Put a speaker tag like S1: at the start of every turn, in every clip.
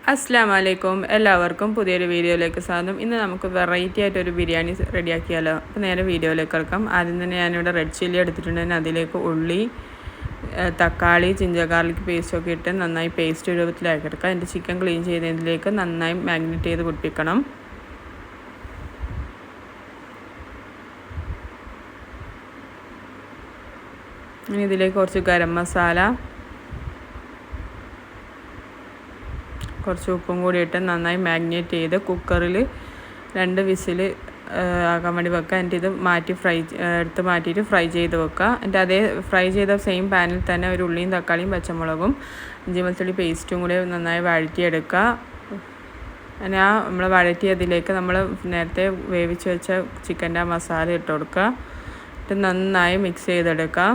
S1: അസ്സലാമു അലൈക്കും. എല്ലാവർക്കും പുതിയൊരു വീഡിയോയിലേക്ക് സ്വാഗതം. ഇന്ന് നമുക്ക് വെറൈറ്റി ആയിട്ടൊരു ബിരിയാണി റെഡിയാക്കിയാലോ. അപ്പോൾ നേരെ വീഡിയോയിലേക്ക് കിടക്കാം. ആദ്യം തന്നെ ഞാനിവിടെ റെഡ് ചില്ലി എടുത്തിട്ടുണ്ടെങ്കിൽ അതിലേക്ക് ഉള്ളി, തക്കാളി, ജിഞ്ചർ ഗാർലിക് പേസ്റ്റൊക്കെ ഇട്ട് നന്നായി പേസ്റ്റ് രൂപത്തിലാക്കി എടുക്കാം. എൻ്റെ ചിക്കൻ ക്ലീൻ ചെയ്തതിലേക്ക് നന്നായി മാഗ്നേറ്റ് ചെയ്ത് പിടിപ്പിക്കണം. ഇനി ഇതിലേക്ക് കുറച്ച് ഗരം മസാല, കുറച്ച് ഉപ്പും കൂടി ഇട്ട് നന്നായി മാഗ്നേറ്റ് ചെയ്ത് കുക്കറിൽ 2 വിസിൽ ആകാൻ വേണ്ടി വെക്കുക. എന്നിട്ട് ഇത് എടുത്ത് മാറ്റിയിട്ട് ഫ്രൈ ചെയ്ത് വെക്കുക. എന്നിട്ട് അതേ ഫ്രൈ ചെയ്ത സെയിം പാനിൽ തന്നെ ഒരു ഉള്ളിയും തക്കാളിയും പച്ചമുളകും ഇഞ്ചി വെളുത്തുള്ളി പേസ്റ്റും കൂടി നന്നായി വഴറ്റിയെടുക്കുക. അങ്ങനെ നമ്മൾ വഴറ്റിയതിലേക്ക് നമ്മൾ നേരത്തെ വേവിച്ച് വെച്ച ചിക്കൻ്റെ മസാല ഇട്ട് കൊടുക്കുക. എന്നിട്ട് നന്നായി മിക്സ് ചെയ്തെടുക്കുക.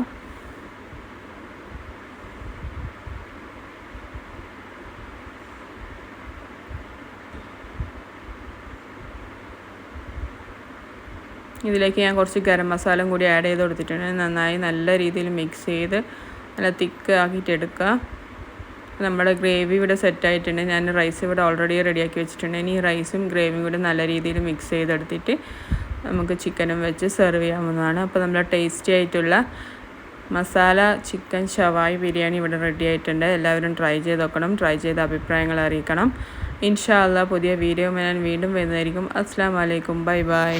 S1: ഇതിലേക്ക് ഞാൻ കുറച്ച് ഗരം മസാലയും കൂടി ആഡ് ചെയ്ത് കൊടുത്തിട്ടുണ്ട്. നന്നായി നല്ല രീതിയിൽ മിക്സ് ചെയ്ത് നല്ല തിക്ക് ആക്കിയിട്ട് എടുക്കുക. നമ്മുടെ ഗ്രേവി ഇവിടെ സെറ്റായിട്ടുണ്ട്. ഞാൻ റൈസ് ഇവിടെ ഓൾറെഡി റെഡിയാക്കി വെച്ചിട്ടുണ്ട്. ഇനി റൈസും ഗ്രേവിയും കൂടി നല്ല രീതിയിൽ മിക്സ് ചെയ്തെടുത്തിട്ട് നമുക്ക് ചിക്കനും വെച്ച് സെർവ് ചെയ്യാവുന്നതാണ്. അപ്പോൾ നമ്മൾ ടേസ്റ്റി ആയിട്ടുള്ള മസാല ചിക്കൻ ഷവായി ബിരിയാണി ഇവിടെ റെഡി ആയിട്ടുണ്ട്. എല്ലാവരും ട്രൈ ചെയ്ത് നോക്കണം. ട്രൈ ചെയ്ത അഭിപ്രായങ്ങൾ അറിയിക്കണം. ഇൻഷാ അല്ലാഹ് പുതിയ വീഡിയോ ഞാൻ വീണ്ടും വരുന്നതായിരിക്കും. അസ്സലാമു അലൈക്കും. Bye bye.